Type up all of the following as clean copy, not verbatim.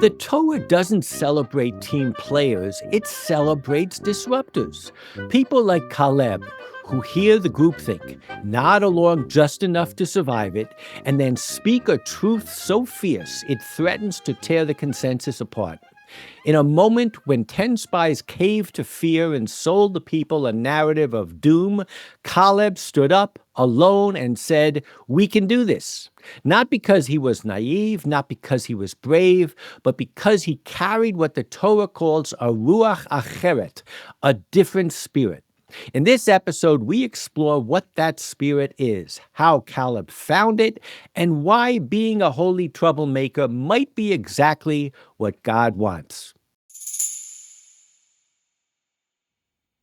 The Torah doesn't celebrate team players, it celebrates disruptors. People like Caleb, who hear the groupthink, nod along just enough to survive it, and then speak a truth so fierce it threatens to tear the consensus apart. In a moment when 10 spies caved to fear and sold the people a narrative of doom, Caleb stood up alone and said, "We can do this." Not because he was naive, not because he was brave, but because he carried what the Torah calls a ruach acheret, a different spirit. In this episode, we explore what that spirit is, how Caleb found it, and why being a holy troublemaker might be exactly what God wants.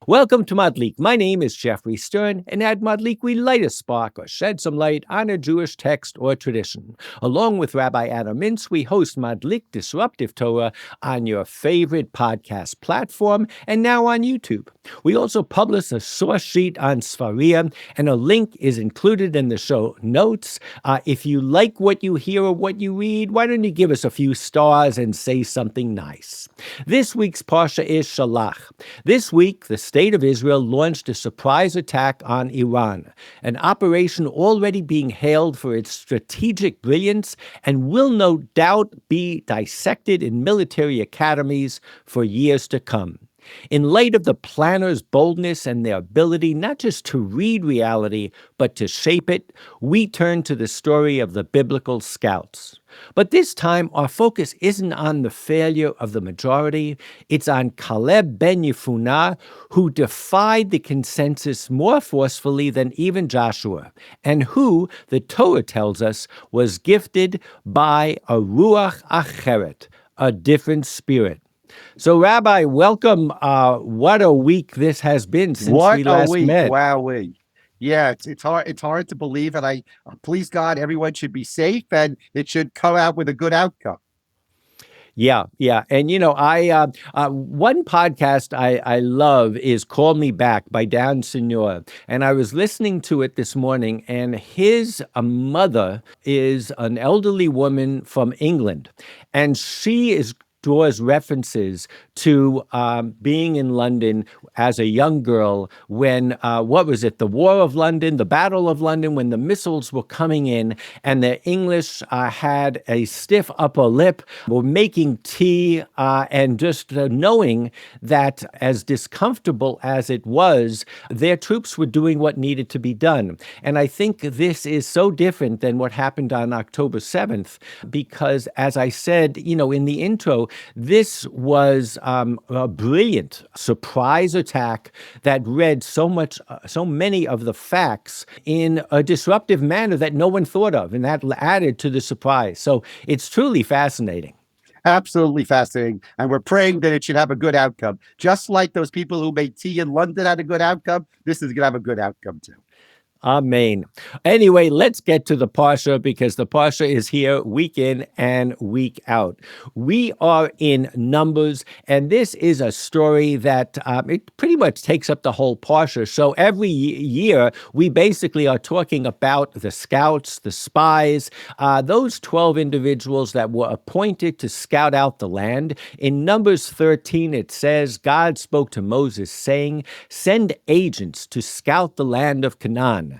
Welcome to Madlik. My name is Jeffrey Stern, and at Madlik we light a spark or shed some light on a Jewish text or tradition. Along with Rabbi Adam Mintz, we host Madlik Disruptive Torah on your favorite podcast platform and now on YouTube. We also publish a source sheet on Sfaria, and a link is included in the show notes. If you like what you hear or what you read, why don't you give us a few stars and say something nice? This week's Parsha is Shalach. This week, the state of Israel launched a surprise attack on Iran, an operation already being hailed for its strategic brilliance and will no doubt be dissected in military academies for years to come. In light of the planners' boldness and their ability not just to read reality, but to shape it, we turn to the story of the biblical scouts. But this time, our focus isn't on the failure of the majority. It's on Caleb ben Yefunah, who defied the consensus more forcefully than even Joshua, and who, the Torah tells us, was gifted by a ruach acheret, a different spirit. So, Rabbi, welcome. What a week this has been since we last met. Wowee. Yeah, it's hard to believe, and I please God, everyone should be safe, and it should come out with a good outcome. Yeah. And, one podcast I love is Call Me Back by Dan Senor. And I was listening to it this morning, and his mother is an elderly woman from England, and she draws references to being in London as a young girl when, the War of London, the Battle of London, when the missiles were coming in and the English had a stiff upper lip, were making tea and just knowing that as discomfortable as it was, their troops were doing what needed to be done. And I think this is so different than what happened on October 7th, because as I said, in the intro, this was a brilliant surprise attack that read so many of the facts in a disruptive manner that no one thought of, and that added to the surprise. So it's truly fascinating. Absolutely fascinating. And we're praying that it should have a good outcome. Just like those people who made tea in London had a good outcome, this is going to have a good outcome too. Amen. Anyway, let's get to the Parsha, because the Parsha is here week in and week out. We are in Numbers, and this is a story that it pretty much takes up the whole Parsha. So every year, we basically are talking about the scouts, the spies, those 12 individuals that were appointed to scout out the land. In Numbers 13, it says, God spoke to Moses, saying, "Send agents to scout the land of Canaan,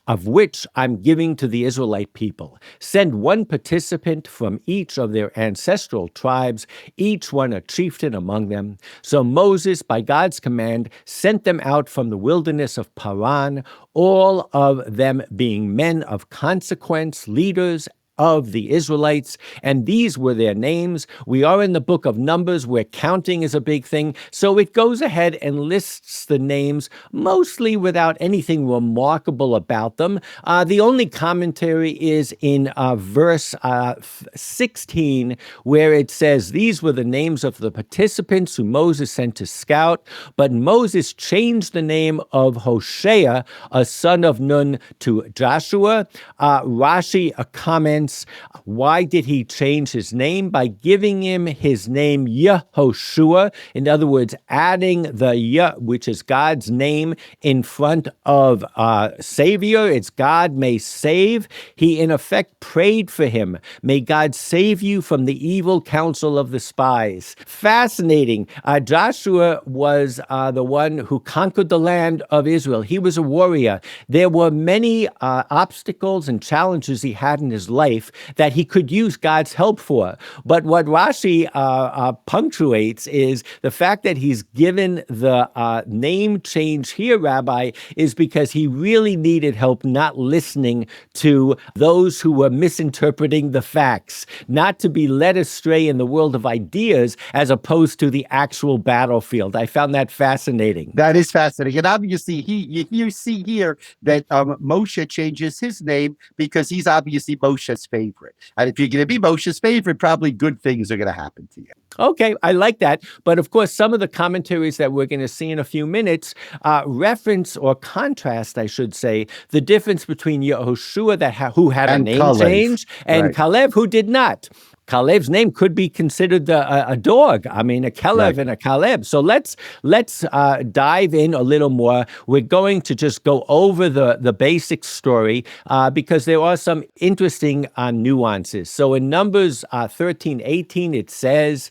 of which I'm giving to the Israelite people. Send one participant from each of their ancestral tribes, each one a chieftain among them." So Moses, by God's command, sent them out from the wilderness of Paran, all of them being men of consequence, leaders of the Israelites, and these were their names. We are in the book of Numbers, where counting is a big thing, so it goes ahead and lists the names, mostly without anything remarkable about them. The only commentary is in verse 16, where it says, "These were the names of the participants who Moses sent to scout, but Moses changed the name of Hoshea, a son of Nun, to Joshua." Rashi comments inhabitants. Why did he change his name? By giving him his name Yehoshua. In other words, adding the Yeh, which is God's name, in front of Savior. It's God may save. He, in effect, prayed for him. May God save you from the evil counsel of the spies. Fascinating. Joshua was the one who conquered the land of Israel. He was a warrior. There were many obstacles and challenges he had in his life that he could use God's help for. But what Rashi punctuates is the fact that he's given the name change here, Rabbi, is because he really needed help not listening to those who were misinterpreting the facts, not to be led astray in the world of ideas as opposed to the actual battlefield. I found that fascinating. That is fascinating. And obviously, you see here that Moshe changes his name because he's obviously Moshe's favorite. And if you're going to be Moshe's favorite, probably good things are going to happen to you. Okay, I like that. But of course, some of the commentaries that we're going to see in a few minutes reference or contrast, I should say, the difference between Yehoshua, who had a name change, and Caleb, who did not. Caleb's name could be considered a dog. I mean, a Caleb and a Caleb. So let's dive in a little more. We're going to just go over the basic story because there are some interesting nuances. So in Numbers 13:18, it says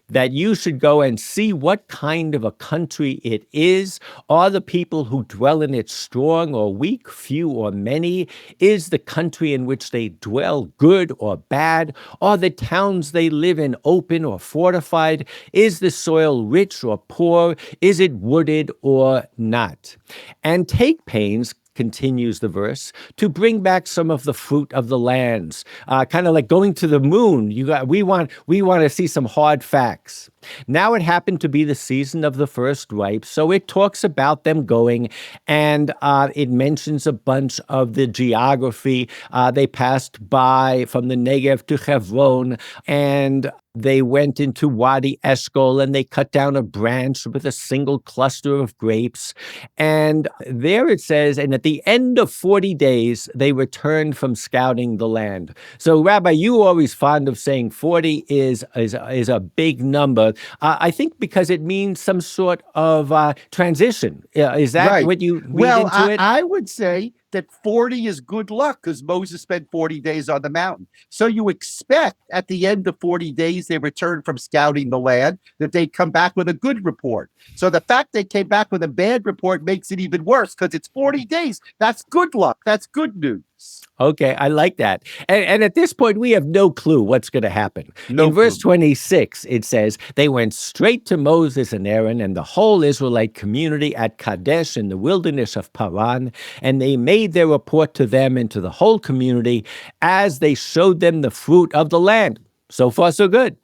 that you should go and see what kind of a country it is. Are the people who dwell in it strong or weak, few or many? Is the country in which they dwell good or bad? Are the towns they live in open or fortified? Is the soil rich or poor? Is it wooded or not? And take pains, continues the verse, to bring back some of the fruit of the lands, kind of like going to the moon. We want to see some hard facts. Now it happened to be the season of the first ripe, so it talks about them going, and it mentions a bunch of the geography. They passed by from the Negev to Hebron, and they went into Wadi Eshkol, and they cut down a branch with a single cluster of grapes. And there it says, and at the end of 40 days, they returned from scouting the land. So, Rabbi, you are always fond of saying 40 is a big number. I think because it means some sort of transition. Is that what you read into it? I would say that 40 is good luck because Moses spent 40 days on the mountain. So you expect at the end of 40 days, they return from scouting the land, that they come back with a good report. So the fact they came back with a bad report makes it even worse because it's 40 days. That's good luck. That's good news. Okay, I like that. And at this point, we have no clue what's going to happen. In verse 26, it says, they went straight to Moses and Aaron and the whole Israelite community at Kadesh in the wilderness of Paran, and they made their report to them and to the whole community as they showed them the fruit of the land. So far, so good.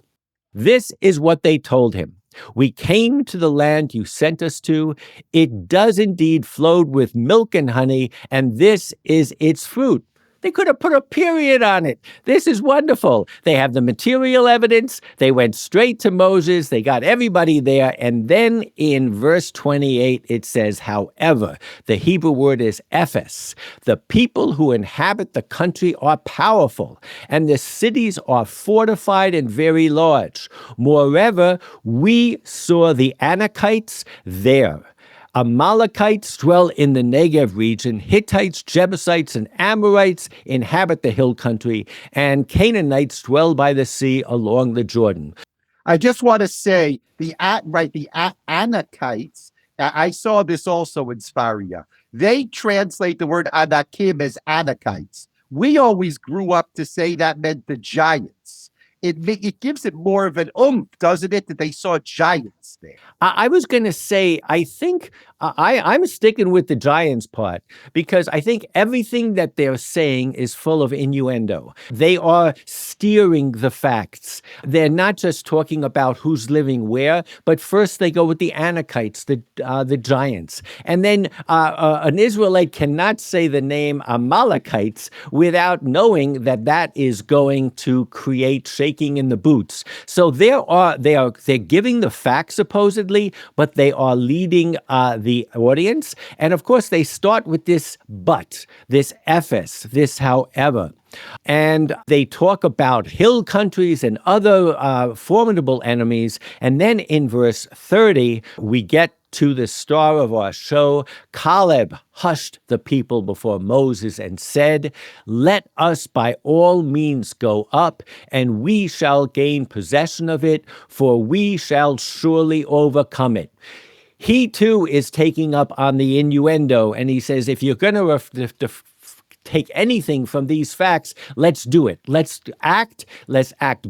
This is what they told him. We came to the land you sent us to. It does indeed flow with milk and honey, and this is its fruit. They could have put a period on it. This is wonderful. They have the material evidence. They went straight to Moses. They got everybody there. And then in verse 28, it says, however, the Hebrew word is ephes. The people who inhabit the country are powerful, and the cities are fortified and very large. Moreover, we saw the Anakites there. Amalekites dwell in the Negev region. Hittites, Jebusites, and Amorites inhabit the hill country, and Canaanites dwell by the sea along the Jordan. I just want to say the Anakites. I saw this also in Sparia. They translate the word Anakim as Anakites. We always grew up to say that meant the giants. It gives it more of an oomph, doesn't it, that they saw giants there? I was going to say, I think I'm sticking with the giants part because I think everything that they're saying is full of innuendo. They are steering the facts. They're not just talking about who's living where, but first they go with the Anakites, the giants. And then an Israelite cannot say the name Amalekites without knowing that that is going to create shaking in the boots. So they're giving the facts supposedly, but they are leading the audience. And of course, they start with this but, this ephes, this however. And they talk about hill countries and other formidable enemies. And then in verse 30, we get to the star of our show. Caleb hushed the people before Moses and said, "Let us by all means go up, and we shall gain possession of it, for we shall surely overcome it." He too is taking up on the innuendo, and he says, if you're going to take anything from these facts, let's do it. Let's act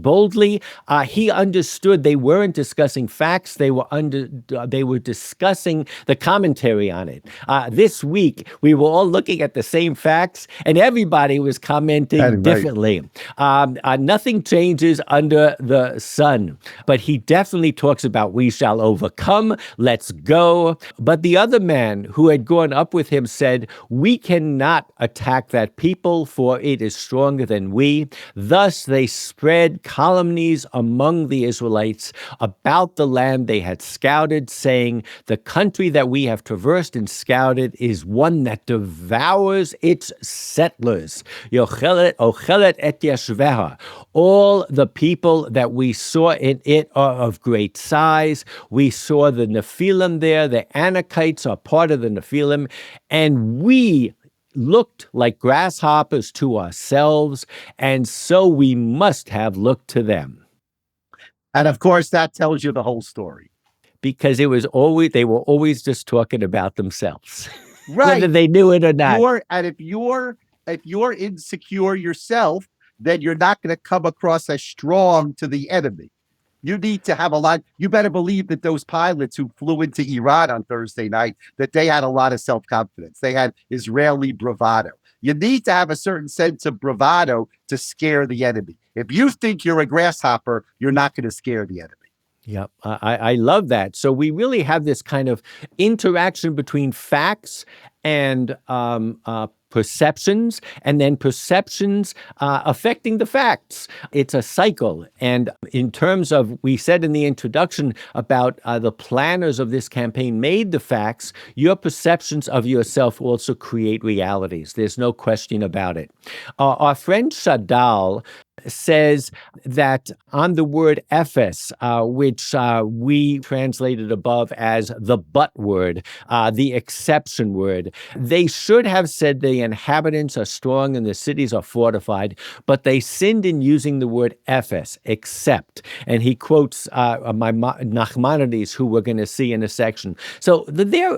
boldly. He understood they weren't discussing facts. They were discussing the commentary on it. This week, we were all looking at the same facts, and everybody was commenting differently. Nothing changes under the sun. But he definitely talks about we shall overcome. Let's go. But the other man who had gone up with him said, "We cannot attack that people, for it is stronger than we." Thus they spread calumnies among the Israelites about the land they had scouted, saying, "The country that we have traversed and scouted is one that devours its settlers. Ochelet et yeshveha." All the people that we saw in it are of great size. We saw the Nephilim there. The Anakites are part of the Nephilim, and we looked like grasshoppers to ourselves, and so we must have looked to them. And of course, that tells you the whole story. Because they were always just talking about themselves, right? Whether they knew it or not. If you're insecure yourself, then you're not going to come across as strong to the enemy. You need to have a lot. You better believe that those pilots who flew into Iran on Thursday night, that they had a lot of self-confidence. They had Israeli bravado. You need to have a certain sense of bravado to scare the enemy. If you think you're a grasshopper, you're not going to scare the enemy. Yep, I love that. So we really have this kind of interaction between facts and perceptions, and then perceptions affecting the facts. It's a cycle. And in terms of, we said in the introduction about the planners of this campaign made the facts, your perceptions of yourself also create realities. There's no question about it. Our friend Shadal says that on the word ephes, which we translated above as the but word, the exception word, they should have said the inhabitants are strong and the cities are fortified, but they sinned in using the word ephes, except. And he quotes my Nachmanides, who we're going to see in a section. So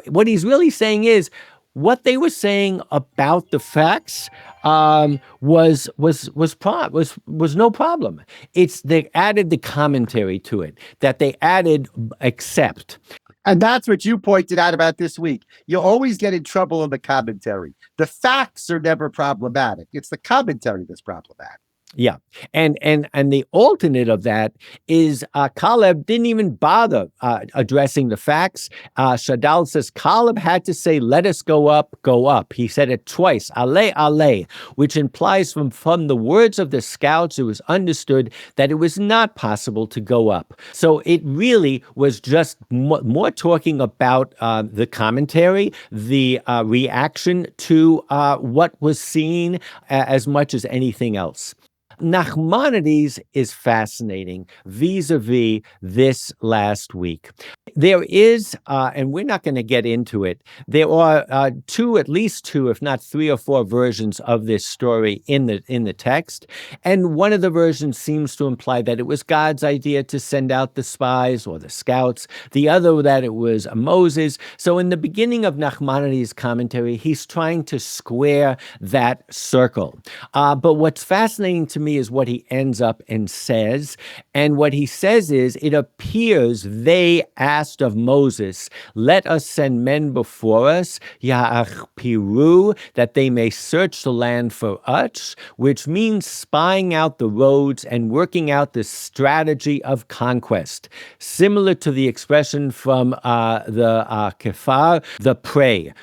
what he's really saying is, what they were saying about the facts was no problem. It's they added the commentary to it, that they added except. And that's what you pointed out about this week. You always get in trouble in the commentary. The facts are never problematic. It's the commentary that's problematic. Yeah. And the alternate of that is Caleb didn't even bother addressing the facts. Shadal says Caleb had to say, "Let us go up, go up." He said it twice, "Ale, ale," which implies from the words of the scouts, it was understood that it was not possible to go up. So it really was just more talking about the commentary, the reaction to what was seen as much as anything else. Nachmanides is fascinating vis-a-vis this last week. There is, and we're not going to get into it, there are at least two, if not three or four versions of this story in the text. And one of the versions seems to imply that it was God's idea to send out the spies or the scouts. The other, that it was Moses. So in the beginning of Nachmanides' commentary, he's trying to square that circle. But what's fascinating to me is what he ends up and says. And what he says is, it appears they asked of Moses, "Let us send men before us, Ya'achpiru, that they may search the land for us," which means spying out the roads and working out the strategy of conquest. Similar to the expression from the kefar, the prey,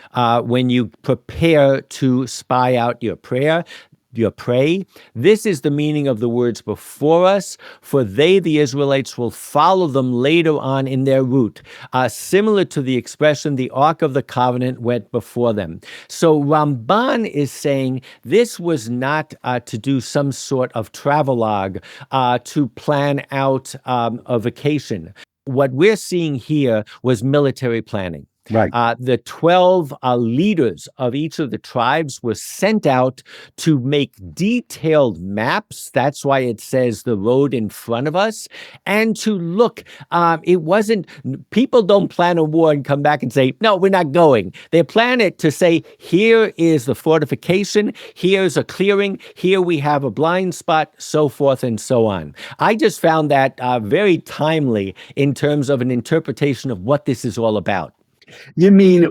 when you prepare to spy out your prey. your prey. This is the meaning of the words before us, for they, the Israelites, will follow them later on in their route, similar to the expression, the Ark of the Covenant went before them. So Ramban is saying this was not to do some sort of travelogue, to plan out a vacation. What we're seeing here was military planning. Right. The 12 leaders of each of the tribes were sent out to make detailed maps. That's why it says the road in front of us. And to look, it wasn't, people don't plan a war and come back and say, no, we're not going. They plan it to say, here is the fortification, here's a clearing, here we have a blind spot, so forth and so on. I just found that very timely in terms of an interpretation of what this is all about. You mean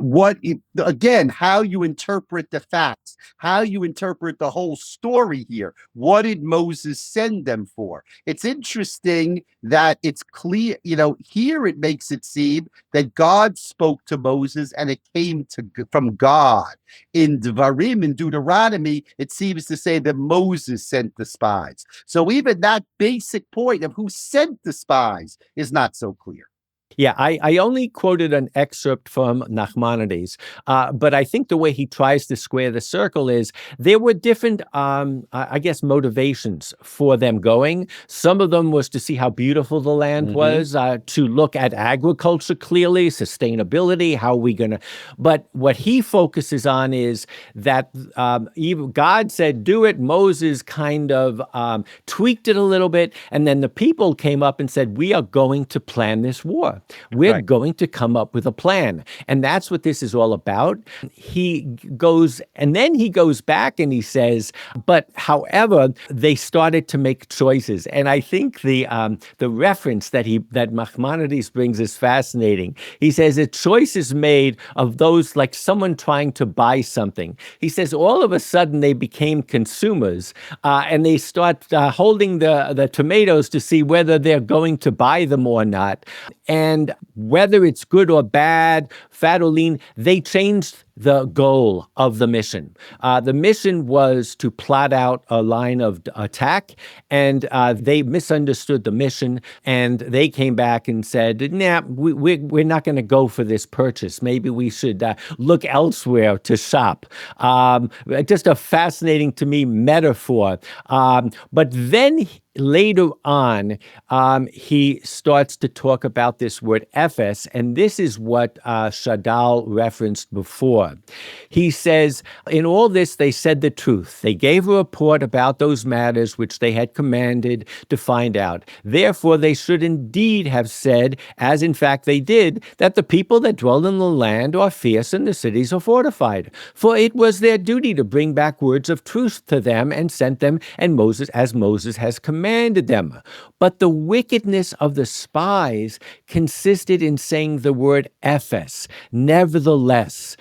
again, how you interpret the facts, how you interpret the whole story here. What did Moses send them for? It's interesting that it's clear, here it makes it seem that God spoke to Moses and it came from God. In Devarim, in Deuteronomy, it seems to say that Moses sent the spies. So even that basic point of who sent the spies is not so clear. Yeah, I only quoted an excerpt from Nachmanides, but I think the way he tries to square the circle is there were different, I guess, motivations for them going. Some of them was to see how beautiful the land was, to look at agriculture clearly, sustainability, how are we going to... But what he focuses on is that even God said, do it. Moses kind of tweaked it a little bit, and then the people came up and said, we are going to plan this war. We're going to come up with a plan. And that's what this is all about. He goes back and he says, but however, they started to make choices. And I think the reference that Nachmanides brings is fascinating. He says a choice is made of those like someone trying to buy something. He says all of a sudden they became consumers and they start holding the tomatoes to see whether they're going to buy them or not. And whether it's good or bad, fat or lean, they changed the goal of the mission. The mission was to plot out a line of attack, and they misunderstood the mission, and they came back and said, nah, we're not going to go for this purchase. Maybe we should look elsewhere to shop. Just a fascinating, to me, metaphor. But then later on, he starts to talk about this word ephes, and this is what Shadal referenced before. He says, in all this, they said the truth. They gave a report about those matters which they had commanded to find out. Therefore, they should indeed have said, as in fact they did, that the people that dwell in the land are fierce and the cities are fortified. For it was their duty to bring back words of truth to them and sent them, and Moses has commanded them. But the wickedness of the spies consisted in saying the word ephes, nevertheless.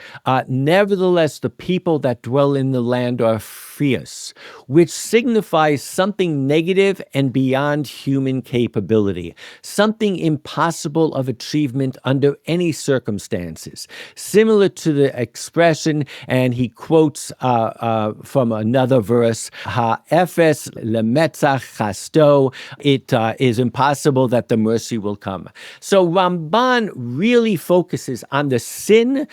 Nevertheless, the people that dwell in the land are fierce, which signifies something negative and beyond human capability, something impossible of achievement under any circumstances. Similar to the expression, and he quotes from another verse, ha-ephes lemetzach chasto, it is impossible that the mercy will come. So Ramban really focuses on the sin.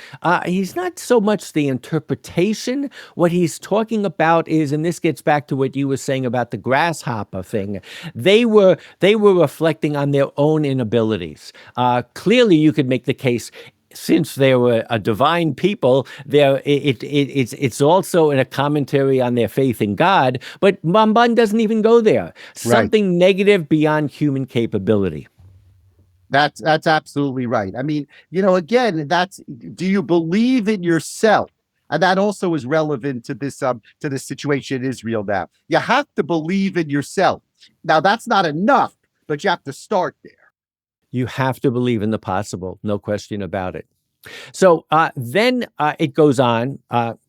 He's not so much the interpretation. What he's talking about is, and this gets back to what you were saying about the grasshopper thing, they were reflecting on their own inabilities. Clearly, you could make the case, since they were a divine people, it's also in a commentary on their faith in God, but Ramban doesn't even go there. Something negative beyond human capability. That's absolutely right. I mean, again, do you believe in yourself? And that also is relevant to this situation in Israel now. You have to believe in yourself. Now, that's not enough, but you have to start there. You have to believe in the possible, no question about it. So then it goes on,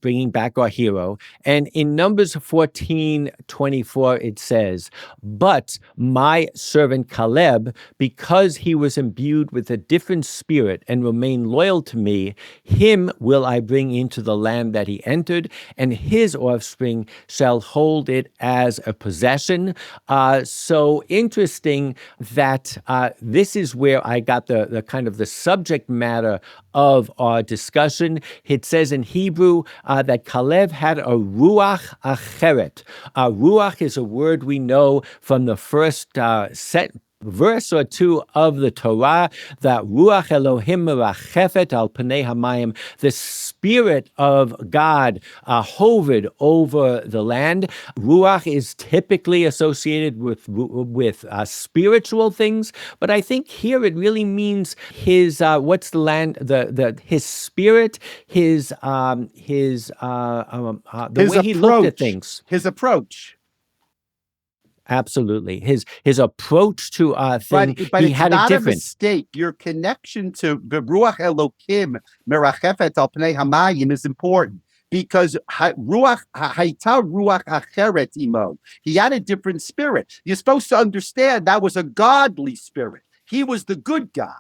bringing back our hero. And in Numbers 14:24, it says, "But my servant Caleb, because he was imbued with a different spirit and remained loyal to me, him will I bring into the land that he entered, and his offspring shall hold it as a possession." So interesting that this is where I got the kind of the subject matter of our discussion. It says in Hebrew that Caleb had a ruach acheret. Ruach is a word we know from the first verse or two of the Torah, that Ruach Elohim merachefet al pnei hamayim, the Spirit of God hovered over the land. Ruach is typically associated with spiritual things, but I think here it really means his what's the land his spirit, his the way he looked at things, his approach. Absolutely. His approach to thing, but he it's had not a a different. mistake. Your connection to the Ruach Elokim merachefet al pnei hamayim is important, because Ruach hayta Ruach acheret imo. He had a different spirit. You're supposed to understand that was a godly spirit. He was the good guy.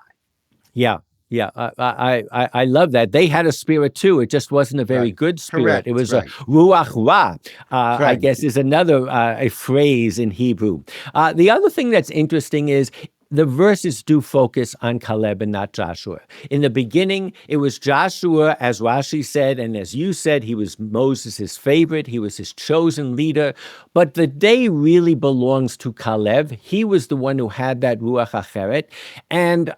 Yeah. Yeah, I love that. They had a spirit too. It just wasn't a very good spirit. Correct. It was Right. a ruach ra, I Right. guess is another a phrase in Hebrew. The other thing that's interesting is the verses do focus on Caleb and not Joshua. In the beginning, it was Joshua, as Rashi said, and as you said, he was Moses' favorite. He was his chosen leader. But the day really belongs to Caleb. He was the one who had that Ruach Acheret. And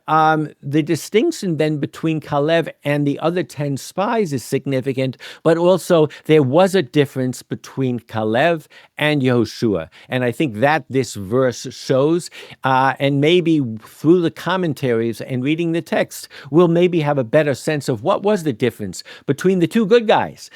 the distinction then between Caleb and the other 10 spies is significant, but also there was a difference between Caleb and Yehoshua. And I think that this verse shows, and maybe through the commentaries and reading the text, we'll maybe have a better sense of what was the difference between the two good guys.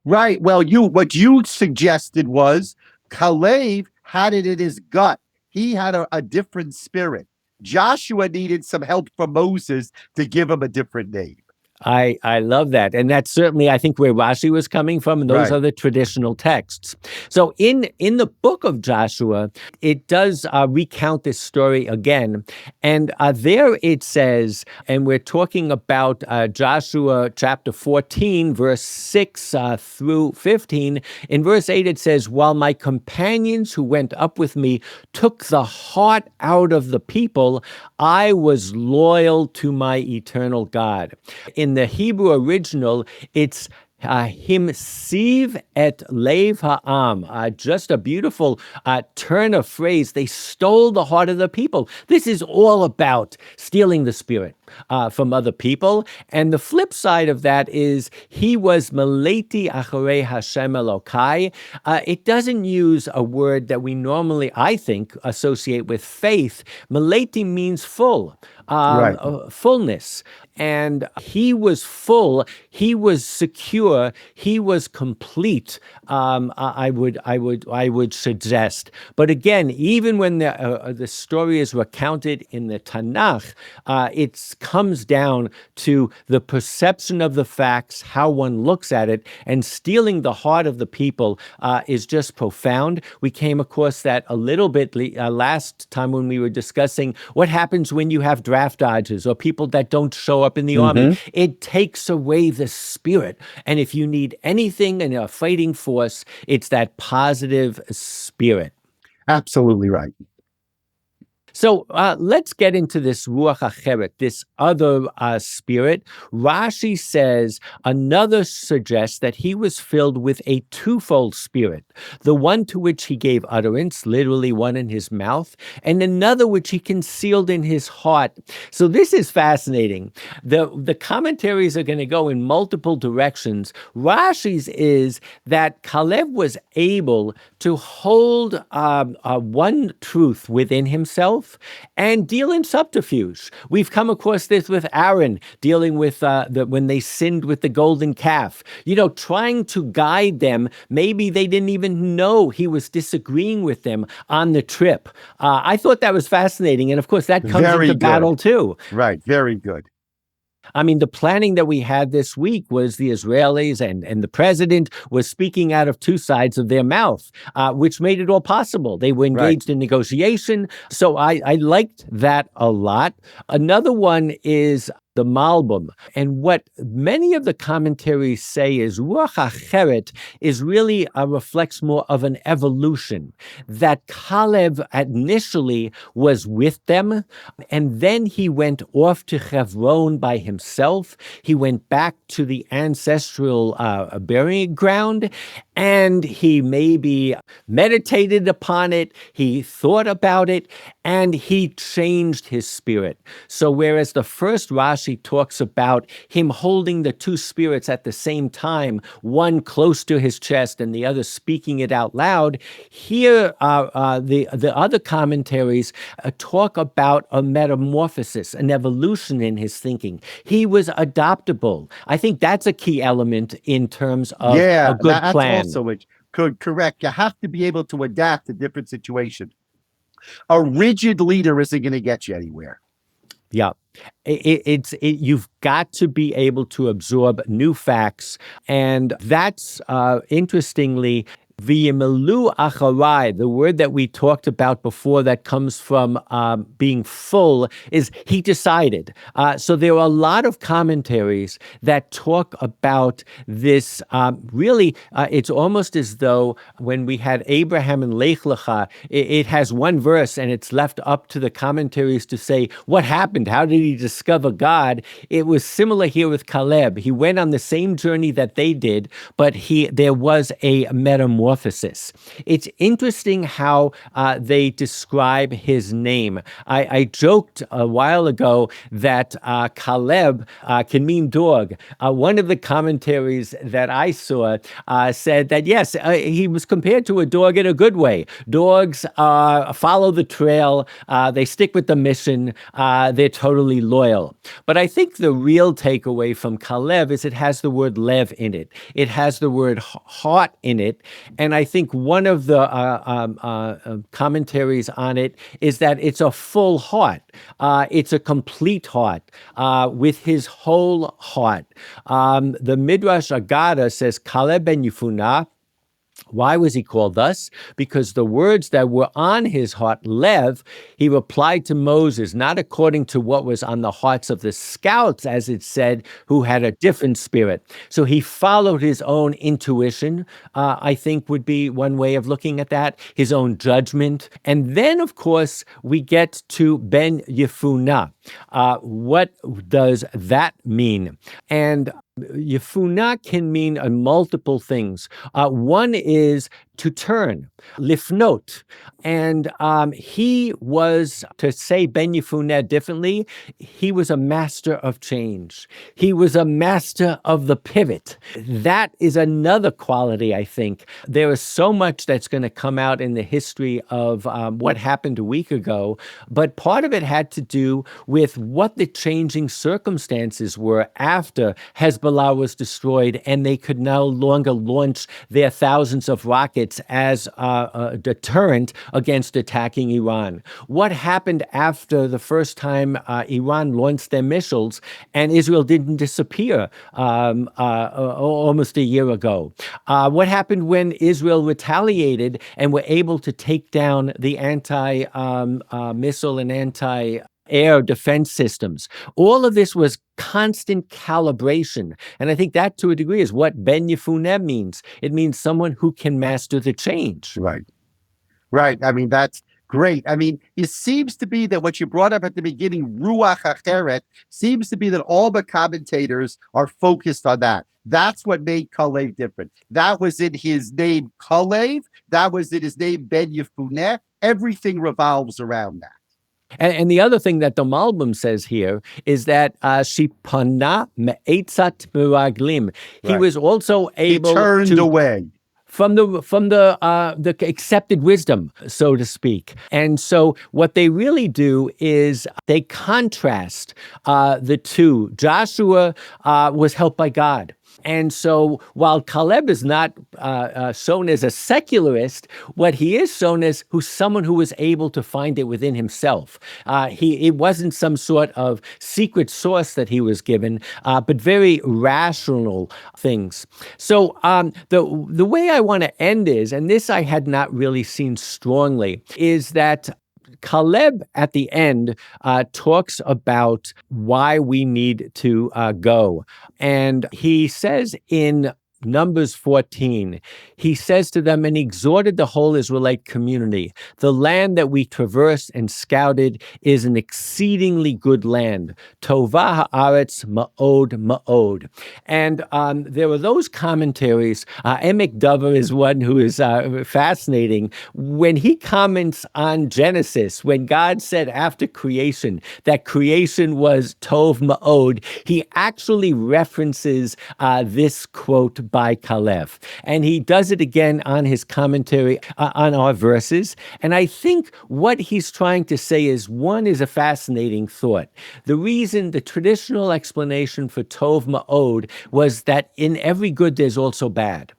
Right. Well, what you suggested was Caleb had it in his gut. He had a different spirit. Joshua needed some help from Moses to give him a different name. I love that. And that's certainly, I think, where Rashi was coming from. And those Right. are the traditional texts. So in the book of Joshua, it does recount this story again. And there it says, and we're talking about Joshua chapter 14, verse 6 through 15. In verse 8, it says, "While my companions who went up with me took the heart out of the people, I was loyal to my eternal God." In the Hebrew original, it's himsiv et lev ha'am, just a beautiful turn of phrase. They stole the heart of the people. This is all about stealing the spirit from other people. And the flip side of that is he was meleti acharei Hashem Elokai. It doesn't use a word that we normally, I think, associate with faith. Meleti means full, Right. fullness. And he was full, he was secure, he was complete. I would suggest. But again, even when the story is recounted in the Tanakh, it comes down to the perception of the facts, how one looks at it, and stealing the heart of the people is just profound. We came across that a little bit last time when we were discussing what happens when you have draft dodgers or people that don't show up in the army. It takes away the spirit. And if you need anything in a fighting force, it's that positive spirit. Absolutely right. So let's get into this Ruach Acheret, this other spirit. Rashi says another suggests that he was filled with a twofold spirit, the one to which he gave utterance, literally one in his mouth, and another which he concealed in his heart. So this is fascinating. The commentaries are going to go in multiple directions. Rashi's is that Caleb was able to hold one truth within himself and deal in subterfuge. We've come across this with Aaron dealing with when they sinned with the golden calf, trying to guide them. Maybe they didn't even know he was disagreeing with them on the trip. I thought that was fascinating. And of course, that comes into battle too. Right. Very good. I mean, the planning that we had this week was the Israelis and the president was speaking out of two sides of their mouth, which made it all possible. They were Right. engaged in negotiation. So I liked that a lot. Another one is the Malbim. And what many of the commentaries say is Ruach HaCheret is really reflects more of an evolution, that Caleb initially was with them, and then he went off to Hebron by himself. He went back to the ancestral burying ground, and he maybe meditated upon it, he thought about it, and he changed his spirit. So whereas the first Rashi talks about him holding the two spirits at the same time, one close to his chest and the other speaking it out loud, here the other commentaries talk about a metamorphosis, an evolution in his thinking. He was adoptable. I think that's a key element in terms of a good that's plan. also it. Correct. You have to be able to adapt to different situations. A rigid leader isn't going to get you anywhere. Yeah. You've got to be able to absorb new facts. And that's interestingly, V'yimelu acharai, the word that we talked about before that comes from being full, is he decided. So there are a lot of commentaries that talk about this. Really, it's almost as though when we had Abraham and Lech Lecha, it has one verse and it's left up to the commentaries to say, what happened? How did he discover God? It was similar here with Caleb. He went on the same journey that they did, but there was a metamorphosis. It's interesting how they describe his name. I joked a while ago that Caleb can mean dog. One of the commentaries that I saw said that, yes, he was compared to a dog in a good way. Dogs follow the trail. They stick with the mission. They're totally loyal. But I think the real takeaway from Caleb is it has the word lev in it. It has the word heart in it. And I think one of the commentaries on it is that it's a full heart. It's a complete heart with his whole heart. The Midrash Agada says, Caleb ben Yefunah. Why was he called thus? Because the words that were on his heart, Lev, he replied to Moses, not according to what was on the hearts of the scouts, as it said, who had a different spirit. So he followed his own intuition, I think would be one way of looking at that, his own judgment. And then, of course, we get to Ben Yefunah. What does that mean? And Yefunah can mean multiple things. One is to turn, lifnot. And he was, to say Ben Yefunah differently, he was a master of change. He was a master of the pivot. That is another quality, I think. There is so much that's going to come out in the history of what happened a week ago, but part of it had to do with what the changing circumstances were after Hezbollah was destroyed and they could no longer launch their thousands of rockets as a deterrent against attacking Iran. What happened after the first time Iran launched their missiles and Israel didn't disappear almost a year ago? What happened when Israel retaliated and were able to take down the anti-missile and anti-air defense systems? All of this was constant calibration. And I think that to a degree is what Ben Yefunah means. It means someone who can master the change. Right. Right. I mean, that's great. I mean, it seems to be that what you brought up at the beginning, Ruach HaCheret, seems to be that all the commentators are focused on that. That's what made Kalev different. That was in his name, Kalev. That was in his name, Ben Yefunah. Everything revolves around that. And the other thing that the Malbim says here is that Shipana me'etzat meraglim. He was also able he turned to away from the accepted wisdom, so to speak. And so what they really do is they contrast the two. Joshua was helped by God. And so while Caleb is not shown as a secularist, what he is shown as who's someone who was able to find it within himself. It wasn't some sort of secret source that he was given, but very rational things. So the way I want to end is, and this I had not really seen strongly, is that Caleb at the end talks about why we need to go. And he says in Numbers 14, he says to them and exhorted the whole Israelite community, the land that we traversed and scouted is an exceedingly good land. Tovah haaretz ma'od ma'od. And there were those commentaries. Emek Dover is one who is fascinating. When he comments on Genesis, when God said after creation that creation was tov ma'od, he actually references this quote by Caleb. And he does it again on his commentary on our verses. And I think what he's trying to say is, one is a fascinating thought. The reason, the traditional explanation for tov ma'od was that in every good there's also bad.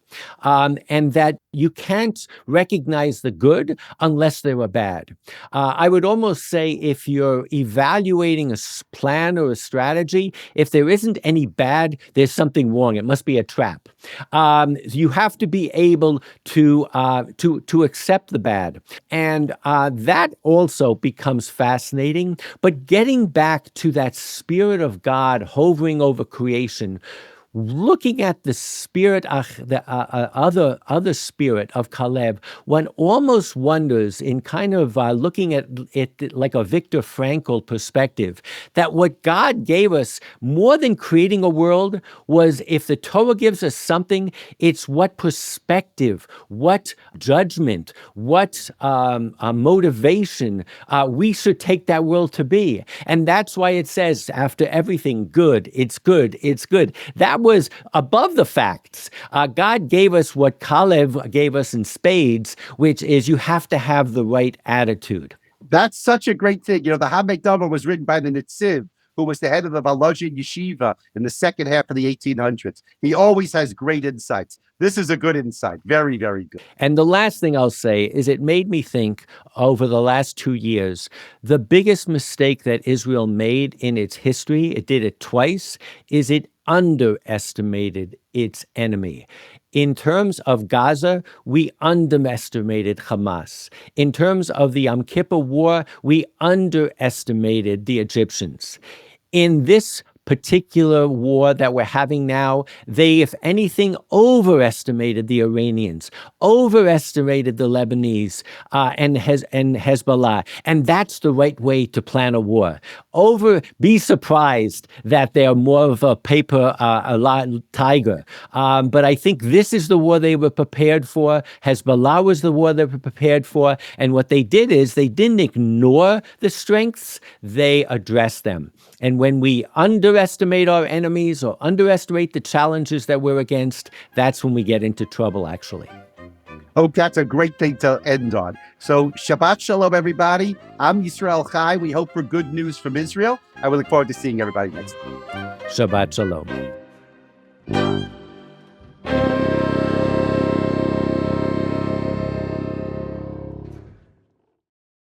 And that you can't recognize the good unless they were bad. I would almost say if you're evaluating a plan or a strategy, if there isn't any bad, there's something wrong. It must be a trap. You have to be able to accept the bad, and that also becomes fascinating. But getting back to that spirit of God hovering over creation, looking at the spirit, the other spirit of Caleb, one almost wonders, in kind of looking at it like a Viktor Frankl perspective, that what God gave us more than creating a world was, if the Torah gives us something, it's what perspective, what judgment, what motivation we should take that world to be. And that's why it says, after everything good, it's good, it's good. That was above the facts. God gave us what Caleb gave us in spades, which is you have to have the right attitude. That's such a great thing. The Hamek Dover was written by the Nitziv, who was the head of the Volozhin Yeshiva in the second half of the 1800s. He always has great insights. This is a good insight. Very, very good. And the last thing I'll say is it made me think over the last 2 years, the biggest mistake that Israel made in its history, it did it twice, is it underestimated its enemy. In terms of Gaza, we underestimated Hamas. In terms of the Yom Kippur War, we underestimated the Egyptians. In this particular war that we're having now, they, if anything, overestimated the Iranians, overestimated the Lebanese, and Hezbollah. And that's the right way to plan a war. Be surprised that they are more of a paper tiger. But I think this is the war they were prepared for. Hezbollah was the war they were prepared for. And what they did is they didn't ignore the strengths, they addressed them. And when we underestimate our enemies or underestimate the challenges that we're against, that's when we get into trouble, actually. Oh, that's a great thing to end on. So Shabbat Shalom, everybody. I'm Yisrael Chai. We hope for good news from Israel. I will look forward to seeing everybody next time. Shabbat Shalom.